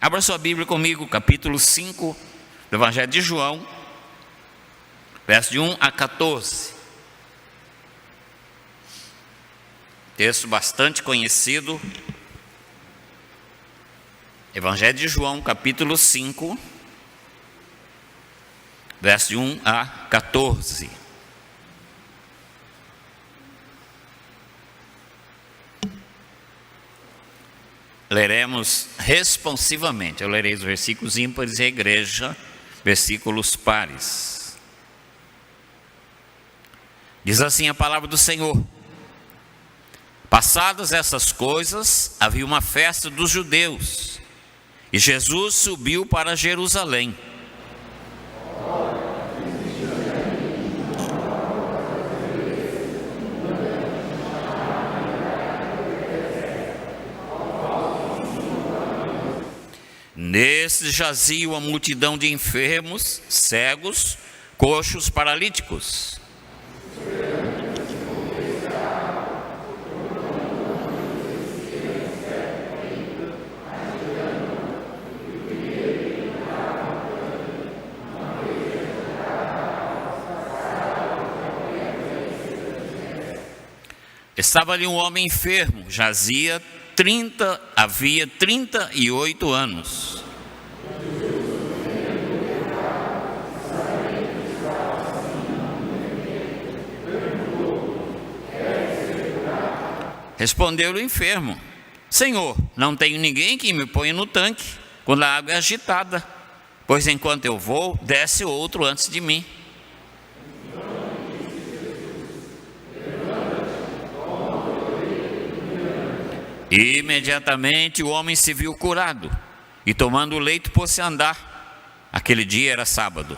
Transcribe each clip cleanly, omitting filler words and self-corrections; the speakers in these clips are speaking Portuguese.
Abra sua Bíblia comigo, capítulo 5 do Evangelho de João, verso de 1 a 14. Texto bastante conhecido. Evangelho de João, capítulo 5, verso de 1 a 14. Leremos responsivamente. Eu lerei os versículos ímpares e a igreja, versículos pares. Diz assim a palavra do Senhor: passadas essas coisas, havia uma festa dos judeus, e Jesus subiu para Jerusalém. Nesse jazia uma multidão de enfermos, cegos, coxos, paralíticos. Estava ali um homem enfermo, havia 38 anos. Respondeu-lhe o enfermo: Senhor, não tenho ninguém que me ponha no tanque quando a água é agitada, pois enquanto eu vou, desce outro antes de mim. Imediatamente o homem se viu curado, e tomando o leito pôs-se a andar. Aquele dia era sábado.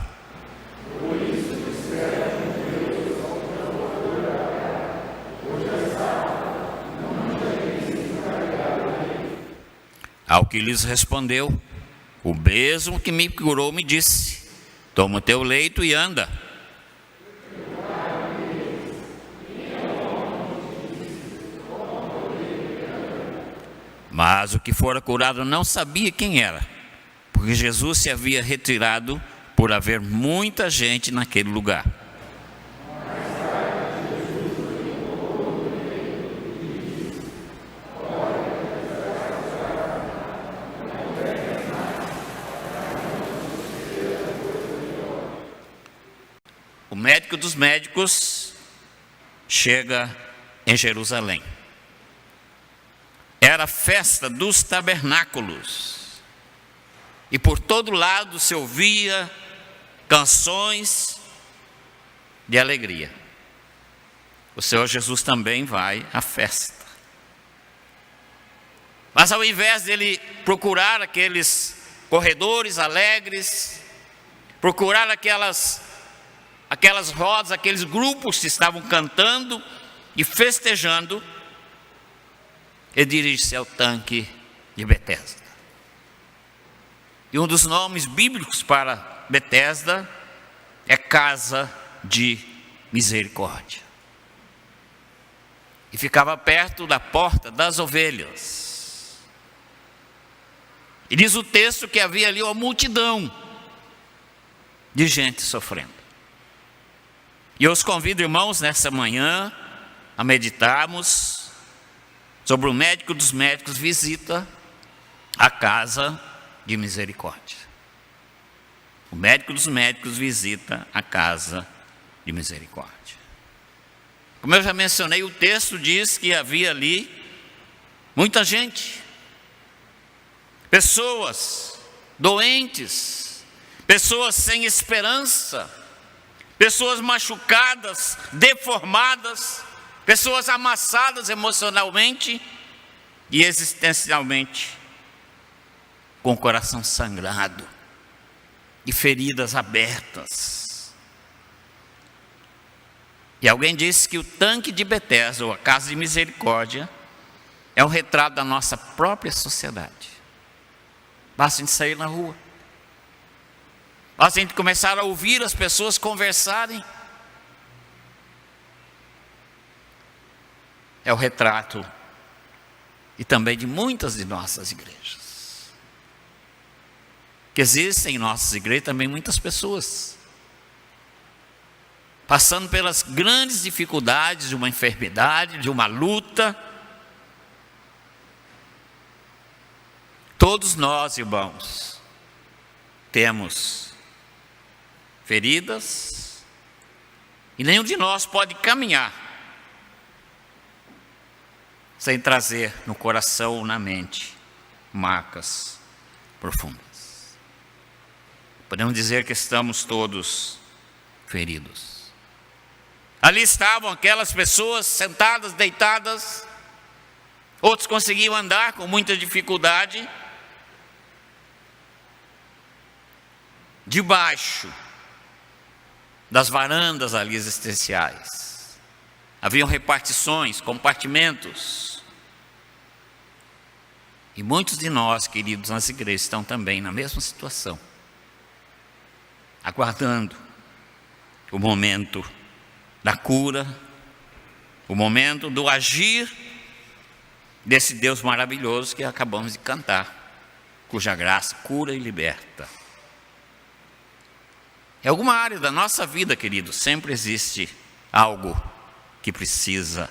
Ao que lhes respondeu: o mesmo que me curou me disse: toma o teu leito e anda. Mas o que fora curado não sabia quem era, porque Jesus se havia retirado por haver muita gente naquele lugar. O médico dos médicos chega em Jerusalém. Era a festa dos tabernáculos, e por todo lado se ouvia canções de alegria. O Senhor Jesus também vai à festa. Mas ao invés dele procurar aqueles corredores alegres, procurar aquelas rodas, aqueles grupos que estavam cantando e festejando, ele dirige-se ao tanque de Betesda. E um dos nomes bíblicos para Betesda é casa de misericórdia. E ficava perto da porta das ovelhas. E diz o texto que havia ali uma multidão de gente sofrendo. E eu os convido, irmãos, nessa manhã, a meditarmos sobre o médico dos médicos visita a casa de misericórdia. O médico dos médicos visita a casa de misericórdia. Como eu já mencionei, o texto diz que havia ali muita gente, pessoas doentes, pessoas sem esperança, pessoas machucadas, deformadas, pessoas amassadas emocionalmente e existencialmente, com o coração sangrado e feridas abertas. E alguém disse que o tanque de Betesda, ou a casa de misericórdia, é um retrato da nossa própria sociedade. Basta a gente sair na rua, basta a gente começar a ouvir as pessoas conversarem. É o retrato e também de muitas de nossas igrejas. que existem em nossas igrejas também muitas pessoas passando pelas grandes dificuldades de uma enfermidade, de uma luta. Todos nós, irmãos, temos feridas e nenhum de nós pode caminhar sem trazer no coração ou na mente marcas profundas. Podemos dizer que estamos todos feridos. Ali estavam aquelas pessoas sentadas, deitadas, outros conseguiam andar com muita dificuldade, debaixo das varandas ali existenciais. Haviam repartições, compartimentos. E muitos de nós, queridos, nas igrejas, estão também na mesma situação, aguardando o momento da cura, o momento do agir desse Deus maravilhoso que acabamos de cantar, cuja graça cura e liberta. Em alguma área da nossa vida, querido, sempre existe algo que precisa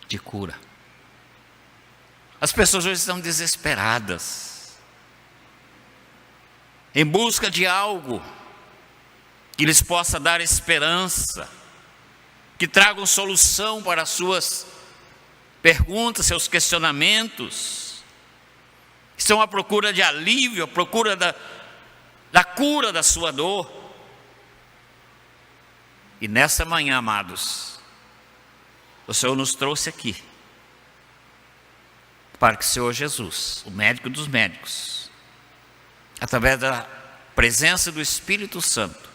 de cura. As pessoas hoje estão desesperadas, em busca de algo que lhes possa dar esperança, que tragam solução para as suas perguntas, seus questionamentos. Estão à procura de alívio, à procura da cura da sua dor. E nessa manhã, amados, o Senhor nos trouxe aqui para que o Senhor Jesus, o médico dos médicos, através da presença do Espírito Santo,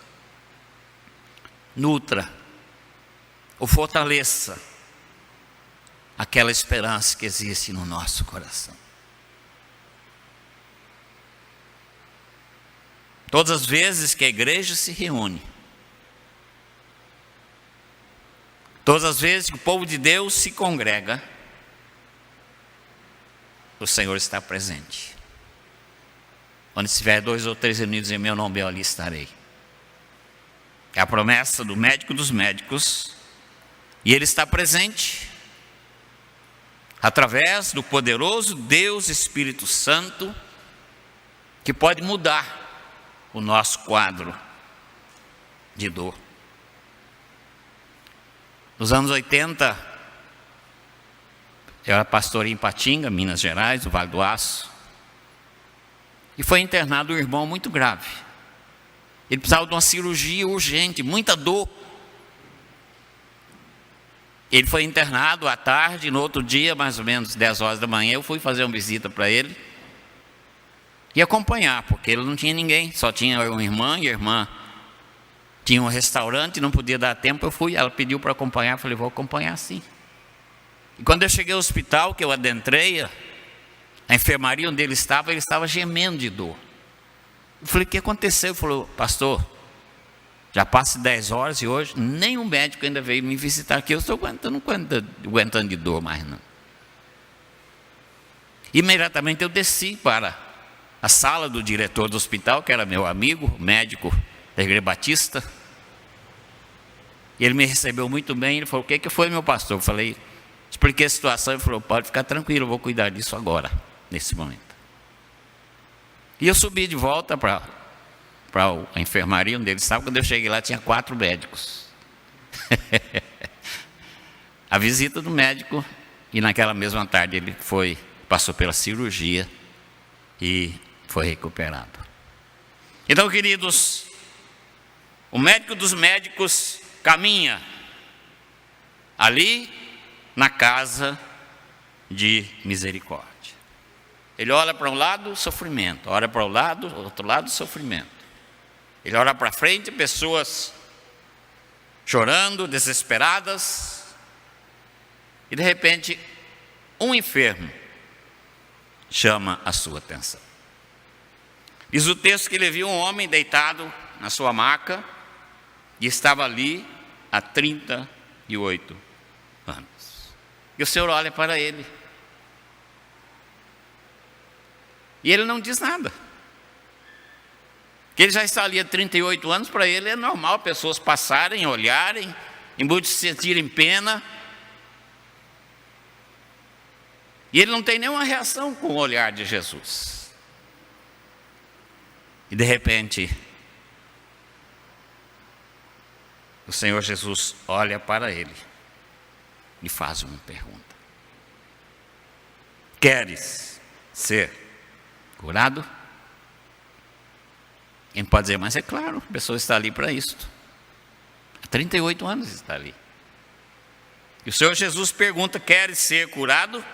nutra ou fortaleça aquela esperança que existe no nosso coração. Todas as vezes que a igreja se reúne, todas as vezes que o povo de Deus se congrega, o Senhor está presente. Onde estiver 2 ou 3 reunidos em meu nome, eu ali estarei. É a promessa do médico dos médicos, e Ele está presente através do poderoso Deus Espírito Santo, que pode mudar o nosso quadro de dor. Nos anos 80, eu era pastor em Patinga, Minas Gerais, no Vale do Aço, e foi internado um irmão muito grave. Ele precisava de uma cirurgia urgente, muita dor. Ele foi internado à tarde, no outro dia, mais ou menos 10 horas da manhã, eu fui fazer uma visita para ele e acompanhar, porque ele não tinha ninguém, só tinha uma irmã, e a irmã tinha um restaurante, não podia dar tempo. Eu fui, ela pediu para acompanhar, eu falei, vou acompanhar sim. E quando eu cheguei ao hospital, que eu adentrei a enfermaria onde ele estava gemendo de dor. Eu falei, o que aconteceu? Ele falou, pastor, já passa 10 horas e hoje nenhum médico ainda veio me visitar aqui, eu estou aguentando de dor mais não. Imediatamente eu desci para a sala do diretor do hospital, que era meu amigo, médico da Igreja Batista, e ele me recebeu muito bem. Ele falou, o que foi, meu pastor? Eu falei, expliquei a situação. Ele falou, pode ficar tranquilo, eu vou cuidar disso agora, nesse momento. E eu subi de volta para a enfermaria onde ele estava. Quando eu cheguei lá, tinha 4 médicos. A visita do médico, e naquela mesma tarde ele passou pela cirurgia e foi recuperado. Então, queridos, o médico dos médicos caminha ali na casa de misericórdia. Ele olha para um lado, sofrimento, olha para o lado, outro lado, sofrimento. Ele olha para frente, pessoas chorando, desesperadas, e de repente um enfermo chama a sua atenção. Diz o texto que ele viu um homem deitado na sua maca e estava ali há 38 anos. E o Senhor olha para ele e ele não diz nada. Que ele já está ali há 38 anos, para ele é normal pessoas passarem, olharem, e muitos sentirem pena. E ele não tem nenhuma reação com o olhar de Jesus. E de repente, o Senhor Jesus olha para ele e faz uma pergunta: queres ser curado? Quem pode dizer, mas é claro, a pessoa está ali para isso. Há 38 anos está ali. E o Senhor Jesus pergunta: queres ser curado?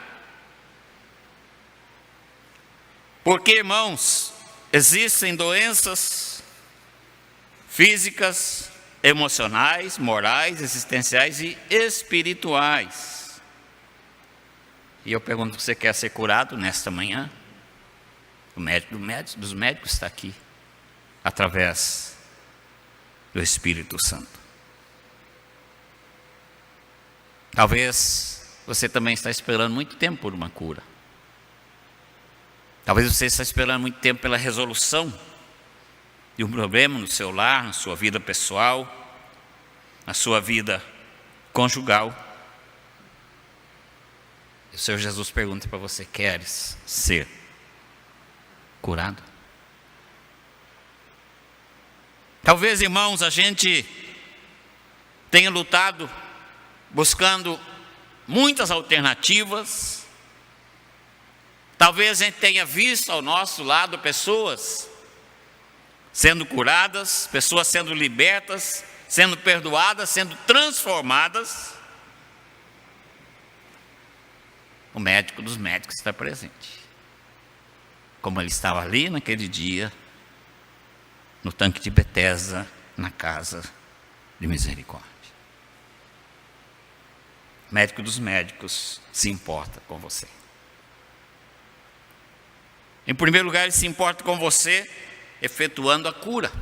Porque, irmãos, existem doenças físicas, emocionais, morais, existenciais e espirituais. E eu pergunto: você quer ser curado nesta manhã? O médico dos médicos está aqui, através do Espírito Santo. Talvez você também está esperando muito tempo por uma cura. Talvez você está esperando muito tempo pela resolução de um problema no seu lar, na sua vida pessoal, na sua vida conjugal. E o Senhor Jesus pergunta para você: queres ser curado? Talvez, irmãos, a gente tenha lutado buscando muitas alternativas. Talvez a gente tenha visto ao nosso lado pessoas sendo curadas, pessoas sendo libertas, sendo perdoadas, sendo transformadas. O médico dos médicos está presente, como ele estava ali naquele dia, no tanque de Betesda, na casa de misericórdia. O médico dos médicos se importa com você. Em primeiro lugar, ele se importa com você efetuando a cura.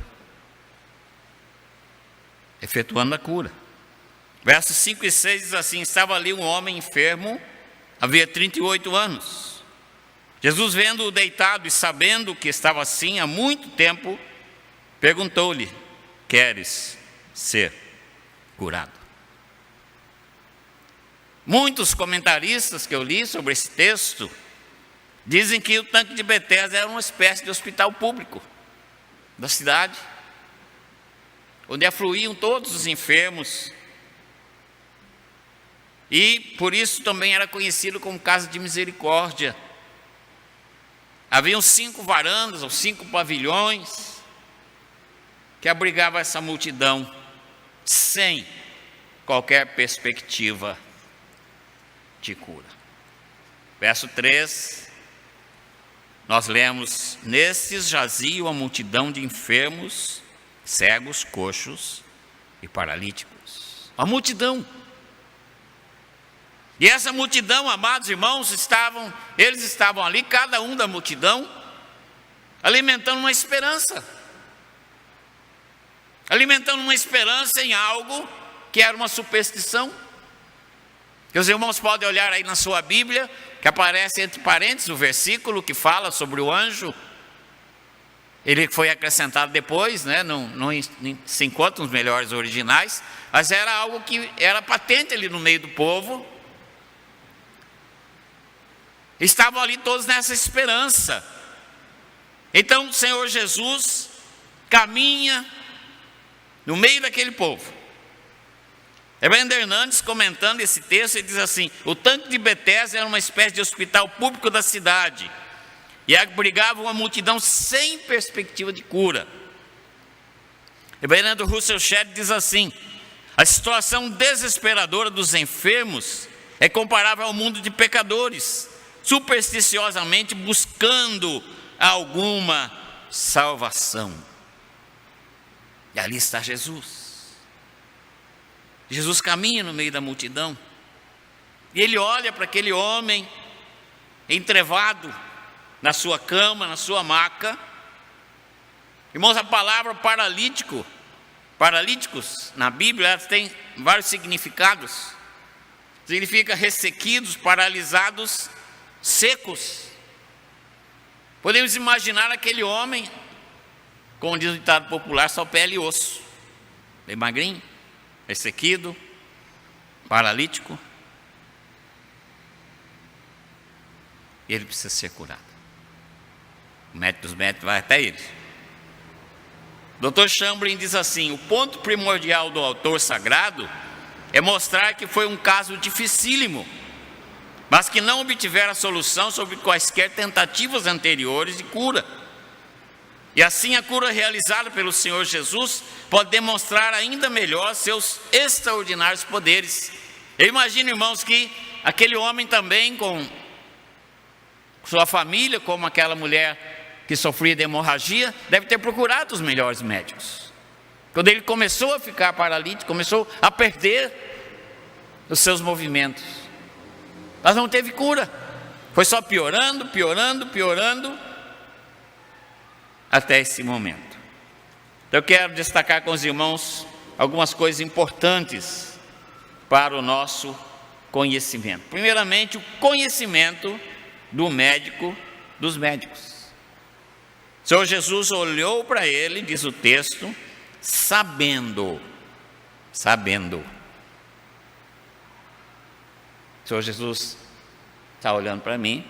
Efetuando a cura. Versos 5 e 6 diz assim: estava ali um homem enfermo, havia 38 anos. Jesus, vendo-o deitado e sabendo que estava assim há muito tempo, perguntou-lhe: queres ser curado? Muitos comentaristas que eu li sobre esse texto dizem que o tanque de Betesda era uma espécie de hospital público da cidade, onde afluíam todos os enfermos, e por isso também era conhecido como casa de misericórdia. Haviam 5 varandas ou 5 pavilhões que abrigavam essa multidão sem qualquer perspectiva de cura. Verso 3, nós lemos: nestes jazia uma multidão de enfermos, cegos, coxos e paralíticos. A multidão. E essa multidão, amados irmãos, eles estavam ali, cada um da multidão, alimentando uma esperança. Alimentando uma esperança em algo que era uma superstição. Que os irmãos podem olhar aí na sua Bíblia, que aparece entre parênteses o versículo que fala sobre o anjo. Ele foi acrescentado depois, né? Não se encontra nos melhores originais, mas era algo que era patente ali no meio do povo. Estavam ali todos nessa esperança. Então o Senhor Jesus caminha no meio daquele povo. Eberhard Hernandes, comentando esse texto, ele diz assim: o tanque de Betesda era uma espécie de hospital público da cidade e abrigava uma multidão sem perspectiva de cura. Eberhard Russell Shedd diz assim: a situação desesperadora dos enfermos é comparável ao mundo de pecadores, supersticiosamente buscando alguma salvação. E ali está Jesus. Jesus caminha no meio da multidão e ele olha para aquele homem entrevado na sua cama, na sua maca. Irmãos, a palavra paralíticos na Bíblia, ela tem vários significados. Significa ressequidos, paralisados, secos. Podemos imaginar aquele homem como diz o ditado popular, só pele e osso. Bem magrinho, ressequido, paralítico. E ele precisa ser curado. O médico dos médicos vai até ele. Dr. Chamberlain diz assim: o ponto primordial do autor sagrado é mostrar que foi um caso dificílimo, mas que não obtivera solução sobre quaisquer tentativas anteriores de cura. E assim a cura realizada pelo Senhor Jesus pode demonstrar ainda melhor seus extraordinários poderes. Eu imagino, irmãos, que aquele homem também, com sua família, como aquela mulher que sofria de hemorragia, deve ter procurado os melhores médicos. Quando ele começou a ficar paralítico, começou a perder os seus movimentos, mas não teve cura, foi só piorando, até esse momento. Então eu quero destacar com os irmãos algumas coisas importantes para o nosso conhecimento. Primeiramente, o conhecimento do médico dos médicos. O Senhor Jesus olhou para ele, diz o texto, sabendo. O Senhor Jesus está olhando para mim,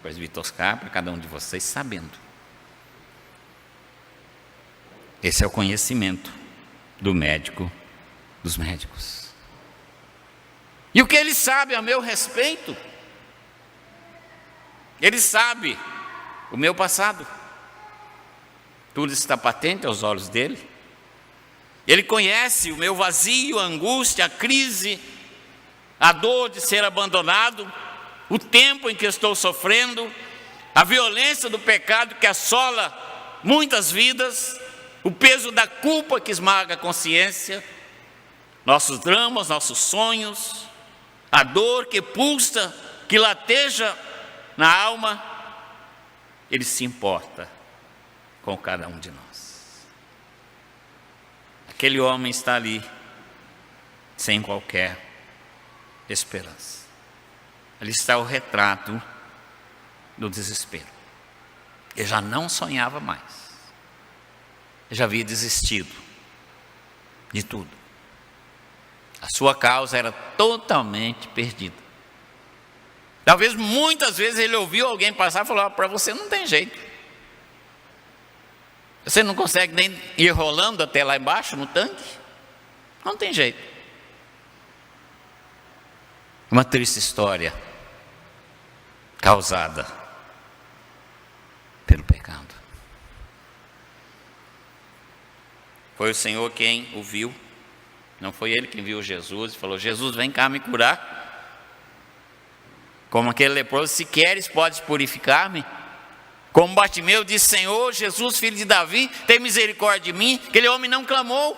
presbítero Oscar, para cada um de vocês, sabendo. Esse é o conhecimento do médico dos médicos. E o que ele sabe a meu respeito? Ele sabe o meu passado. Tudo está patente aos olhos dele. Ele conhece o meu vazio, a angústia, a crise, a dor de ser abandonado, o tempo em que estou sofrendo, a violência do pecado que assola muitas vidas, o peso da culpa que esmaga a consciência, nossos dramas, nossos sonhos, a dor que pulsa, que lateja na alma. Ele se importa com cada um de nós. Aquele homem está ali sem qualquer esperança. Ali está o retrato do desespero. Ele já não sonhava mais. Ele já havia desistido de tudo. A sua causa era totalmente perdida. Talvez muitas vezes ele ouviu alguém passar e falou: para você não tem jeito. Você não consegue nem ir rolando até lá embaixo no tanque? Não tem jeito. Uma triste história causada pelo pecado. Foi o Senhor quem o viu. Não foi ele quem viu Jesus e falou: Jesus, vem cá me curar. Como aquele leproso: se queres, podes purificar-me. Como Bartimeu disse: Senhor, Jesus, filho de Davi, tem misericórdia de mim. Aquele homem não clamou.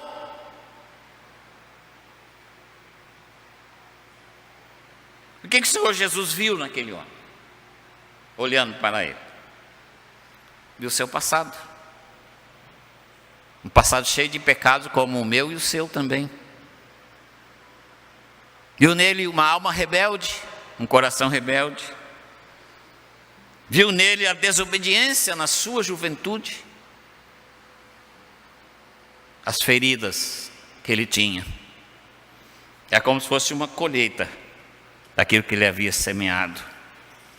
O que o Senhor Jesus viu naquele homem? Olhando para ele, viu o seu passado. Um passado cheio de pecados como o meu e o seu também. Viu nele uma alma rebelde, um coração rebelde. Viu nele a desobediência na sua juventude, as feridas que ele tinha. É como se fosse uma colheita daquilo que ele havia semeado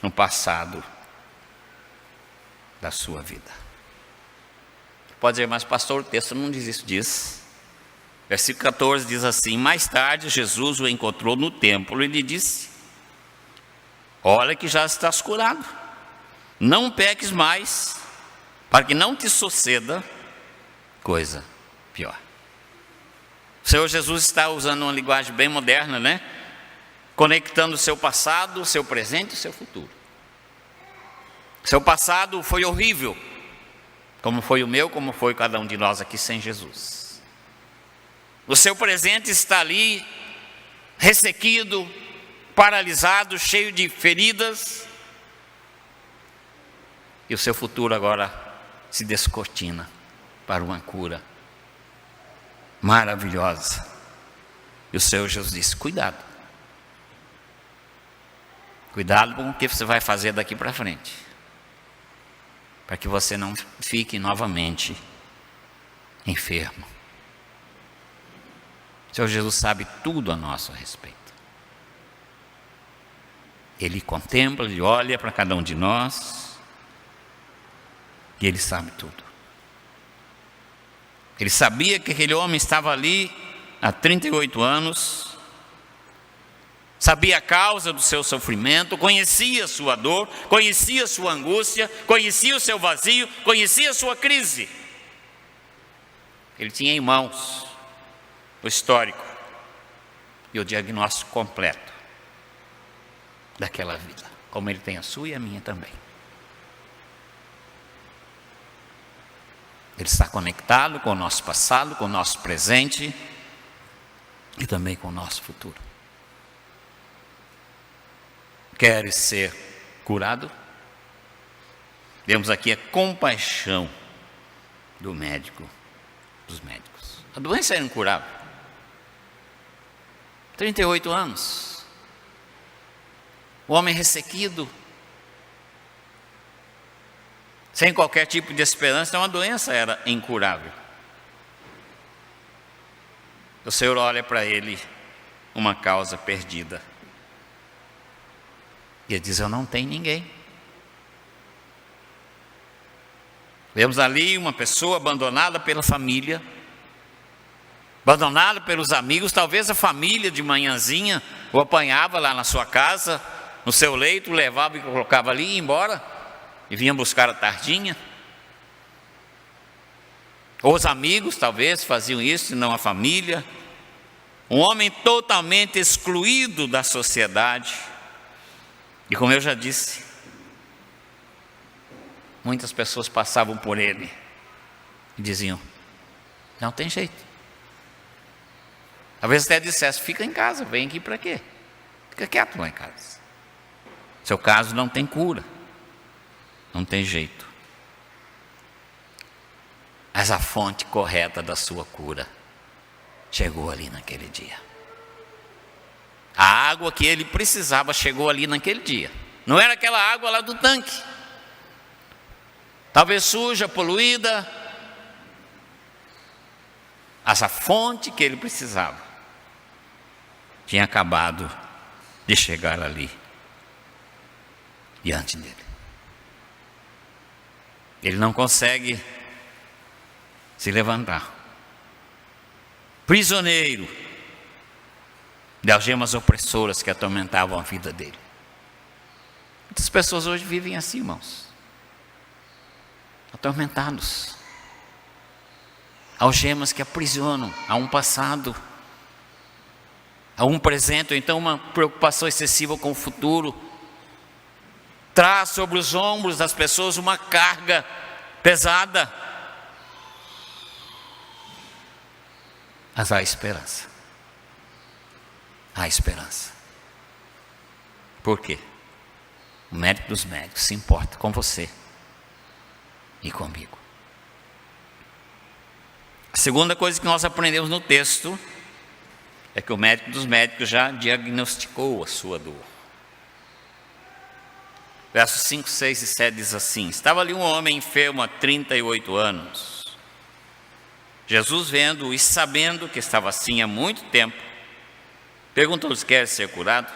no passado da sua vida. Pode dizer: mas pastor, o texto não diz isso, diz. Versículo 14 diz assim: mais tarde Jesus o encontrou no templo e lhe disse: olha que já estás curado. Não peques mais, para que não te suceda coisa pior. O Senhor Jesus está usando uma linguagem bem moderna, né? Conectando o seu passado, o seu presente e o seu futuro. O seu passado foi horrível, como foi o meu, como foi cada um de nós aqui sem Jesus. O seu presente está ali, ressequido, paralisado, cheio de feridas. E o seu futuro agora se descortina para uma cura maravilhosa. E o Senhor Jesus disse: cuidado. Cuidado com o que você vai fazer daqui para frente, para que você não fique novamente enfermo. O Senhor Jesus sabe tudo a nosso respeito. Ele contempla, Ele olha para cada um de nós e Ele sabe tudo. Ele sabia que aquele homem estava ali há 38 anos, sabia a causa do seu sofrimento, conhecia a sua dor, conhecia a sua angústia, conhecia o seu vazio, conhecia a sua crise. Ele tinha em mãos o histórico e o diagnóstico completo daquela vida, como ele tem a sua e a minha também. Ele está conectado com o nosso passado, com o nosso presente e também com o nosso futuro. Queres ser curado? Vemos aqui a compaixão do médico, dos médicos. A doença era incurável. 38 anos. O homem ressequido, sem qualquer tipo de esperança, então a doença era incurável. O Senhor olha para ele, uma causa perdida. E ele diz: eu não tenho ninguém. Vemos ali uma pessoa abandonada pela família, abandonada pelos amigos. Talvez a família de manhãzinha o apanhava lá na sua casa, no seu leito, levava e colocava ali e ia embora, e vinha buscar a tardinha. Ou os amigos talvez faziam isso, não a família. Um homem totalmente excluído da sociedade. E como eu já disse, muitas pessoas passavam por ele e diziam: não tem jeito. Talvez até dissesse: fica em casa, vem aqui para quê? Fica quieto lá em casa. Seu caso não tem cura, não tem jeito. Mas a fonte correta da sua cura chegou ali naquele dia. A água que ele precisava chegou ali naquele dia. Não era aquela água lá do tanque, talvez suja, poluída, mas a fonte que ele precisava tinha acabado de chegar ali diante dele. Ele não consegue se levantar, prisioneiro de algemas opressoras que atormentavam a vida dele. Muitas pessoas hoje vivem assim, irmãos, atormentados, algemas que aprisionam a um passado, a um presente, ou então uma preocupação excessiva com o futuro. Traz sobre os ombros das pessoas uma carga pesada. Mas há esperança. Há esperança. Por quê? O médico dos médicos se importa com você e comigo. A segunda coisa que nós aprendemos no texto é que o médico dos médicos já diagnosticou a sua dor. Versos 5, 6 e 7 diz assim: estava ali um homem enfermo há 38 anos. Jesus, vendo e sabendo que estava assim há muito tempo, perguntou-lhes: quer ser curado?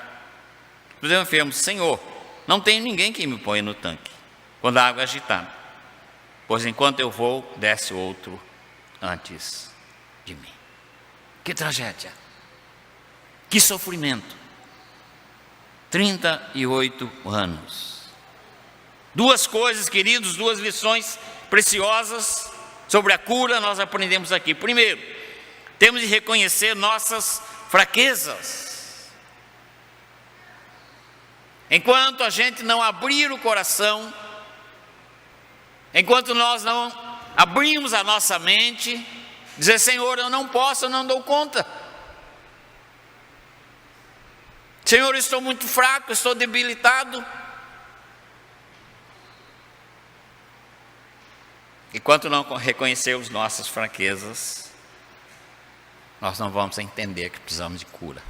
Os enfermos: Senhor, não tenho ninguém que me ponha no tanque quando a água é agitada, pois enquanto eu vou, desce outro antes de mim. Que tragédia, que sofrimento. 38 anos. Duas coisas, queridos, duas lições preciosas sobre a cura nós aprendemos aqui. Primeiro, temos de reconhecer nossas fraquezas. Enquanto a gente não abrir o coração, enquanto nós não abrimos a nossa mente, dizer: Senhor, eu não posso, eu não dou conta. Senhor, eu estou muito fraco, estou debilitado. Enquanto não reconhecermos nossas fraquezas, nós não vamos entender que precisamos de cura.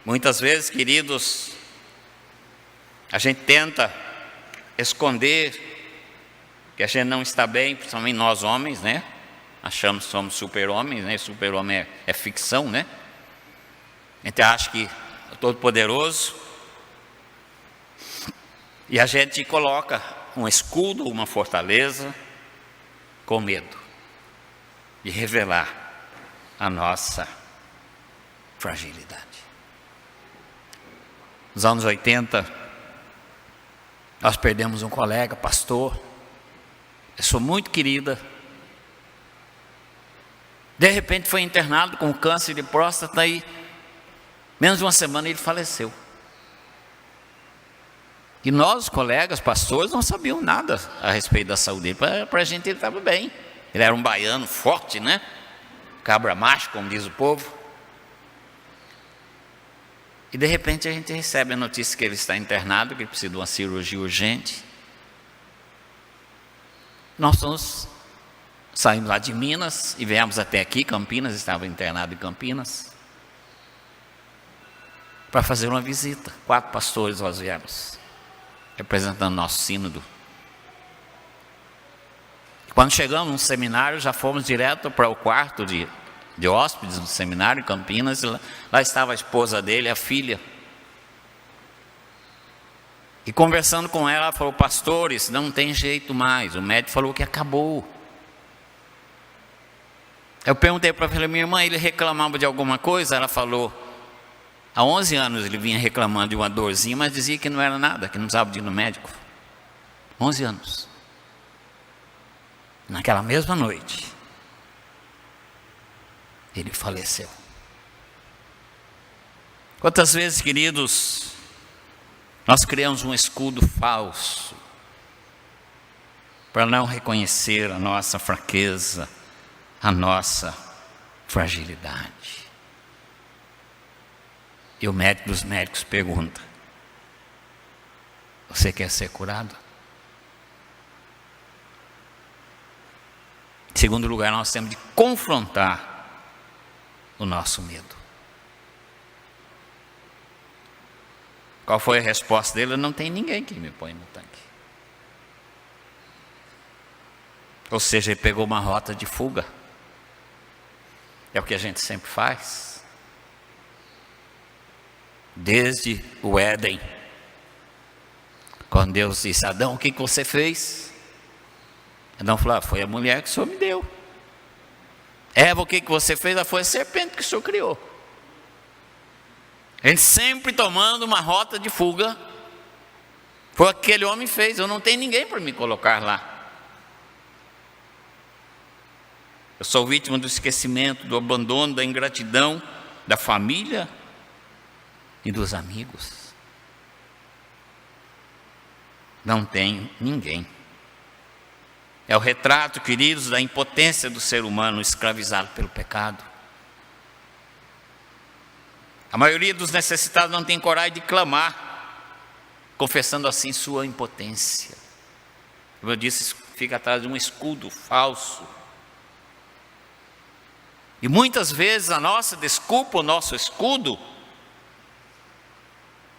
Muitas vezes, queridos, a gente tenta esconder Que a gente não está bem, principalmente nós homens, né? Achamos que somos super-homens, né? Super-homem é ficção, né? A gente acha que é todo poderoso. E a gente coloca um escudo, uma fortaleza, com medo de revelar a nossa fragilidade. Nos anos 80, nós perdemos um colega, pastor, pessoa muito querida. De repente foi internado com câncer de próstata e menos de uma semana ele faleceu. E nós, os colegas, pastores, não sabiam nada a respeito da saúde dele. Para a gente ele estava bem. Ele era um baiano forte, né? Cabra macho, como diz o povo. E de repente a gente recebe a notícia que ele está internado, que ele precisa de uma cirurgia urgente. Nós saímos lá de Minas e viemos até aqui, Campinas, estava internado em Campinas, para fazer uma visita. 4 pastores nós viemos, representando nosso sínodo. Quando chegamos no seminário, já fomos direto para o quarto de hóspedes do seminário em Campinas, e lá estava a esposa dele, a filha. E conversando com ela, ela falou: pastores, não tem jeito mais, o médico falou que acabou. Eu perguntei para ela: minha irmã, ele reclamava de alguma coisa? Ela falou: há 11 anos ele vinha reclamando de uma dorzinha, mas dizia que não era nada, que não precisava de ir no médico. 11 anos. Naquela mesma noite, ele faleceu. Quantas vezes, queridos, nós criamos um escudo falso para não reconhecer a nossa fraqueza, a nossa fragilidade. E o médico dos médicos pergunta: você quer ser curado? Em segundo lugar, nós temos de confrontar o nosso medo. Qual foi a resposta dele? Não tem ninguém que me põe no tanque. Ou seja, ele pegou uma rota de fuga. É o que a gente sempre faz. Desde o Éden, quando Deus disse: Adão, o que você fez? Adão falou: foi a mulher que o Senhor me deu. Eva, o que você fez? Foi a serpente que o Senhor criou. A gente sempre tomando uma rota de fuga. Foi o que aquele homem fez. Eu não tenho ninguém para me colocar lá. Eu sou vítima do esquecimento, do abandono, da ingratidão, da família e dos amigos. Não tenho ninguém. É o retrato, queridos, da impotência do ser humano escravizado pelo pecado. A maioria dos necessitados não tem coragem de clamar, confessando assim sua impotência. Como eu disse, fica atrás de um escudo falso. E muitas vezes a nossa desculpa, o nosso escudo,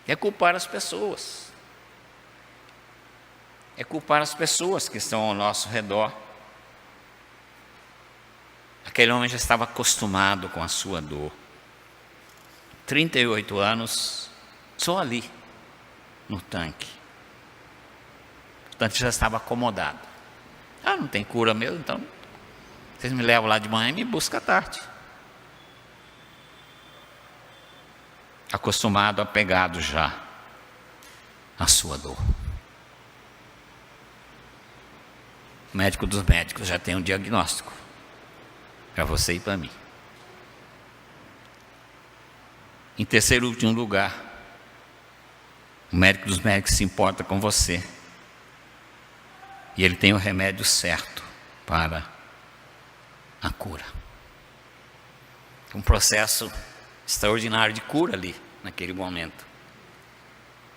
é culpar as pessoas. É culpar as pessoas que estão ao nosso redor. Aquele homem já estava acostumado com a sua dor. 38 anos, só ali, no tanque. Portanto, já estava acomodado. Não tem cura mesmo, então vocês me levam lá de manhã e me buscam à tarde. Acostumado, apegado já à sua dor. O médico dos médicos já tem um diagnóstico para você e para mim. Em terceiro e último lugar, o médico dos médicos se importa com você. E ele tem o remédio certo para a cura. Um processo extraordinário de cura ali, naquele momento.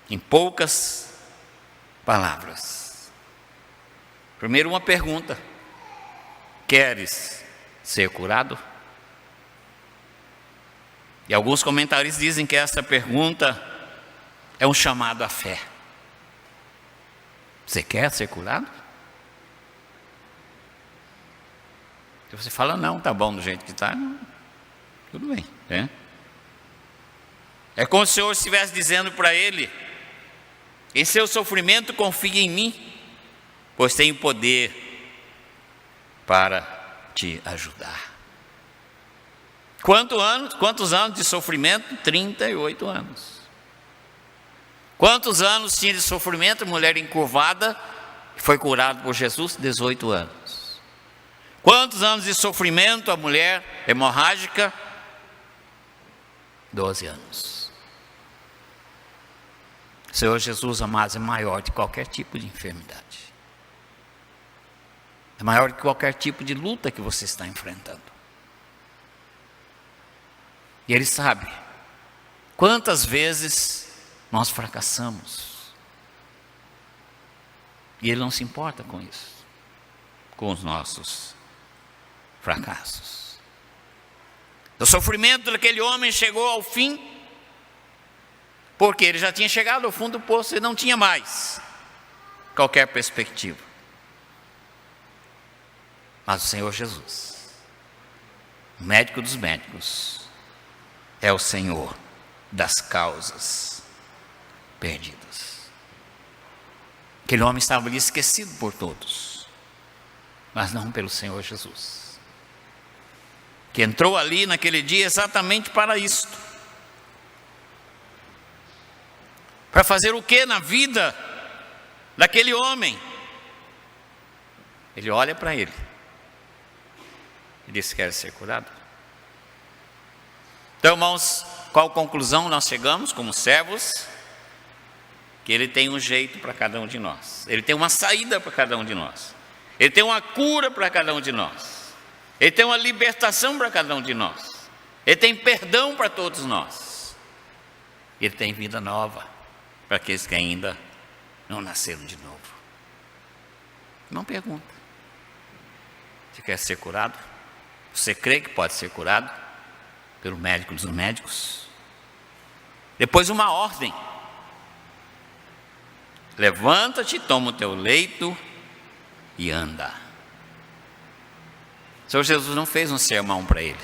Em poucas palavras. Primeiro, uma pergunta: queres ser curado? E alguns comentaristas dizem que essa pergunta é um chamado à fé. Você quer ser curado? Se você fala, não, tá bom do jeito que está, tudo bem. É como se o Senhor estivesse dizendo para ele: em seu sofrimento confie em mim, pois tenho poder para te ajudar. Quantos anos de sofrimento? 38 anos. Quantos anos tinha de sofrimento? Mulher encurvada, que foi curada por Jesus, 18 anos. Quantos anos de sofrimento a mulher hemorrágica? 12 anos. O Senhor Jesus, amados, é maior de qualquer tipo de enfermidade. É maior que qualquer tipo de luta que você está enfrentando. E Ele sabe quantas vezes nós fracassamos. E Ele não se importa com isso, com os nossos fracassos. O sofrimento daquele homem chegou ao fim, porque ele já tinha chegado ao fundo do poço e não tinha mais qualquer perspectiva. Mas o Senhor Jesus, o médico dos médicos, é o Senhor das causas perdidas. Aquele homem estava ali esquecido por todos, mas não pelo Senhor Jesus, que entrou ali naquele dia exatamente para isto. Para fazer o que na vida daquele homem? Ele olha para ele e diz: quer ser curado? Então, irmãos, qual conclusão nós chegamos como servos? Que Ele tem um jeito para cada um de nós. Ele tem uma saída para cada um de nós. Ele tem uma cura para cada um de nós. Ele tem uma libertação para cada um de nós. Ele tem perdão para todos nós. Ele tem vida nova para aqueles que ainda não nasceram de novo. Não pergunta: você quer ser curado? Você crê que pode ser curado pelo médico dos médicos? Depois uma ordem: levanta-te, toma o teu leito e anda. O Senhor Jesus não fez um sermão para ele.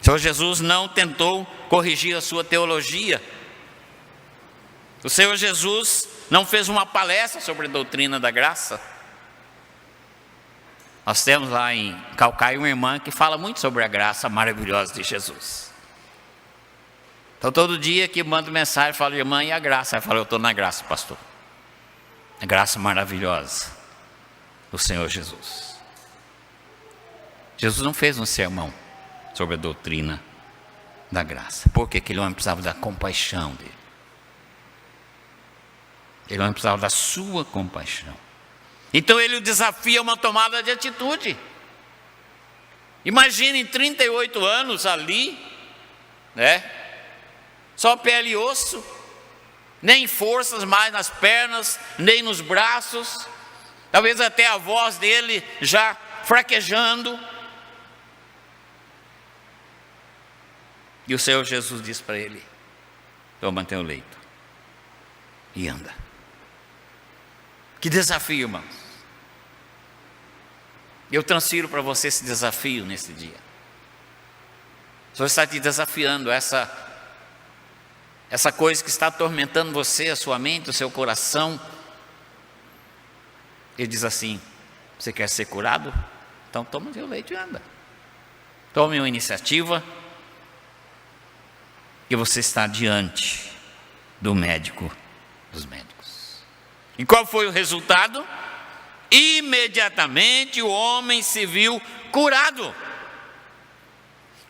O Senhor Jesus não tentou corrigir a sua teologia. O Senhor Jesus não fez uma palestra sobre a doutrina da graça. Nós temos lá em Calcaia uma irmã que fala muito sobre a graça maravilhosa de Jesus. Então todo dia que mando mensagem, falo: irmã, e a graça? Ela fala: eu estou na graça, pastor. A graça maravilhosa do Senhor Jesus. Jesus não fez um sermão sobre a doutrina da graça, porque aquele homem precisava da compaixão dele. Ele não precisava da sua compaixão. Então ele o desafia a uma tomada de atitude. Imaginem 38 anos ali, só pele e osso, nem forças mais nas pernas, nem nos braços, talvez até a voz dele já fraquejando. E o Senhor Jesus diz para ele: toma teu leito e anda. Que desafio, irmãos. Eu transfiro para você esse desafio nesse dia. O Senhor está te desafiando, essa coisa que está atormentando você, a sua mente, o seu coração. Ele diz assim: você quer ser curado? Então toma o teu leito e anda. Tome uma iniciativa, e você está diante do médico dos médicos. E qual foi o resultado? Imediatamente o homem se viu curado.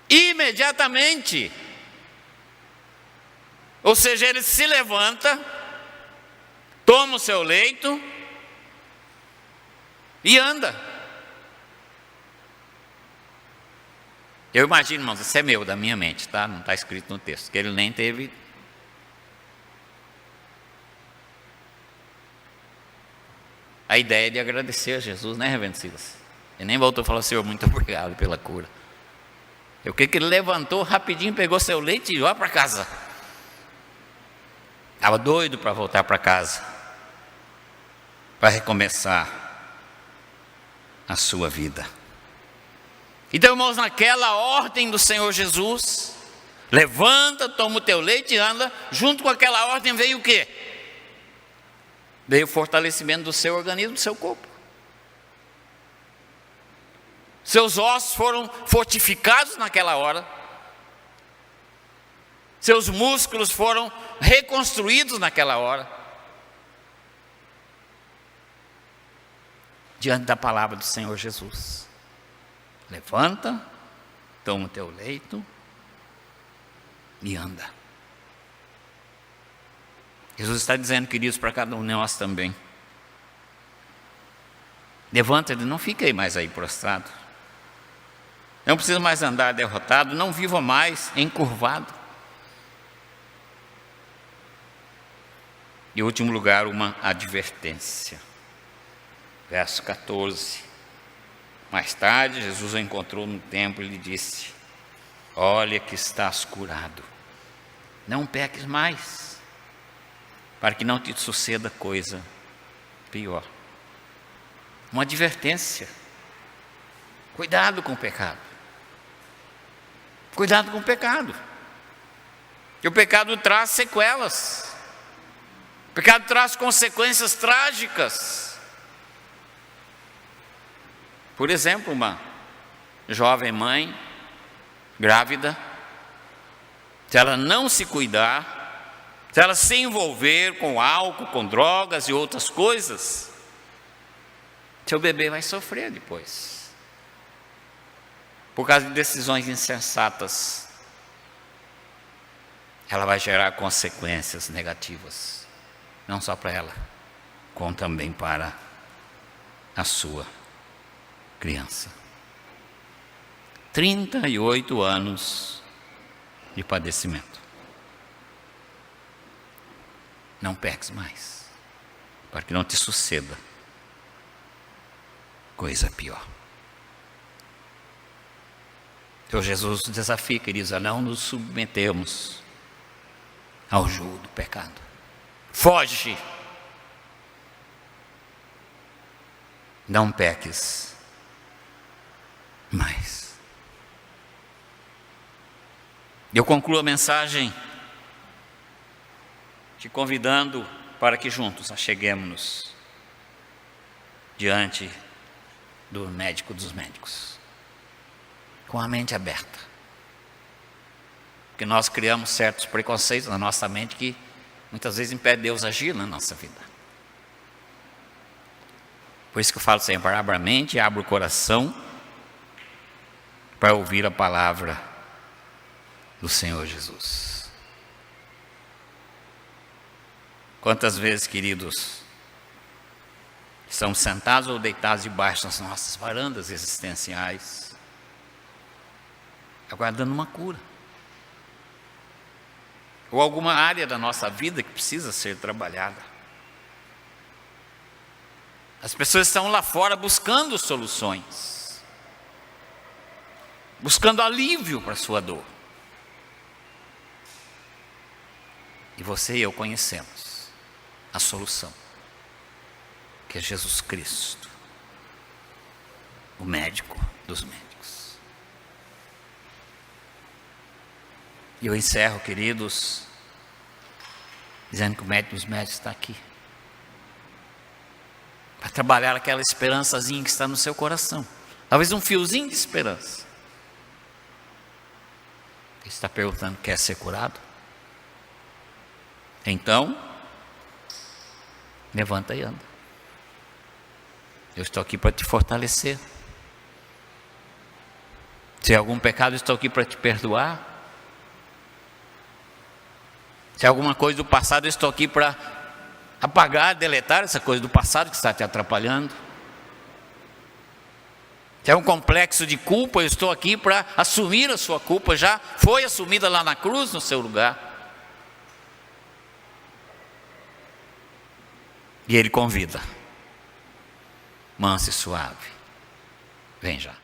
Imediatamente. Ou seja, ele se levanta, toma o seu leito e anda. Eu imagino, irmãos, isso é meu, da minha mente, tá? Não está escrito no texto, que ele nem teve a ideia de agradecer a Jesus, né, Reverendo Silas? Ele nem voltou e falou: Senhor, muito obrigado pela cura. Eu creio que ele levantou rapidinho, pegou seu leite e ia para casa. Estava doido para voltar para casa, para recomeçar a sua vida. Então, irmãos, naquela ordem do Senhor Jesus, levanta, toma o teu leite e anda, junto com aquela ordem veio o quê? Veio o fortalecimento do seu organismo, do seu corpo. Seus ossos foram fortificados naquela hora. Seus músculos foram reconstruídos naquela hora. Diante da palavra do Senhor Jesus. Levanta, toma o teu leito e anda. Jesus está dizendo, queridos, para cada um de nós também. Levanta, ele não fique mais aí prostrado. Não precisa mais andar derrotado, não viva mais encurvado. Em último lugar, uma advertência. Verso 14. Mais tarde, Jesus o encontrou no templo e lhe disse: olha que estás curado. Não peques mais, para que não te suceda coisa pior. Uma advertência. Cuidado com o pecado. Cuidado com o pecado. Porque o pecado traz sequelas. O pecado traz consequências trágicas. Por exemplo, uma jovem mãe grávida, se ela não se cuidar, se ela se envolver com álcool, com drogas e outras coisas, seu bebê vai sofrer depois. Por causa de decisões insensatas, ela vai gerar consequências negativas, não só para ela, como também para a sua criança. 38 anos de padecimento. Não peques mais, para que não te suceda coisa pior. Então Jesus nos desafia, queridos, a não nos submetermos ao jugo do pecado. Foge. Não peques mais. Eu concluo a mensagem te convidando para que juntos acheguemos-nos diante do médico dos médicos, com a mente aberta. Porque nós criamos certos preconceitos na nossa mente que muitas vezes impedem Deus agir na nossa vida. Por isso que eu falo sempre, abra a mente, abra o coração para ouvir a palavra do Senhor Jesus. Quantas vezes, queridos, estamos sentados ou deitados debaixo das nossas varandas existenciais, aguardando uma cura, ou alguma área da nossa vida que precisa ser trabalhada. As pessoas estão lá fora buscando soluções, buscando alívio para a sua dor. E você e eu conhecemos a solução, que é Jesus Cristo, o médico dos médicos. E eu encerro, queridos, dizendo que o médico dos médicos está aqui para trabalhar aquela esperançazinha que está no seu coração. Talvez um fiozinho de esperança. Ele está perguntando: quer ser curado? Então, levanta e anda. Eu estou aqui para te fortalecer. Se há algum pecado, eu estou aqui para te perdoar. Se há alguma coisa do passado, eu estou aqui para apagar, deletar essa coisa do passado que está te atrapalhando. Se há um complexo de culpa, eu estou aqui para assumir a sua culpa. Já foi assumida lá na cruz, no seu lugar. E Ele convida, manso e suave, vem já.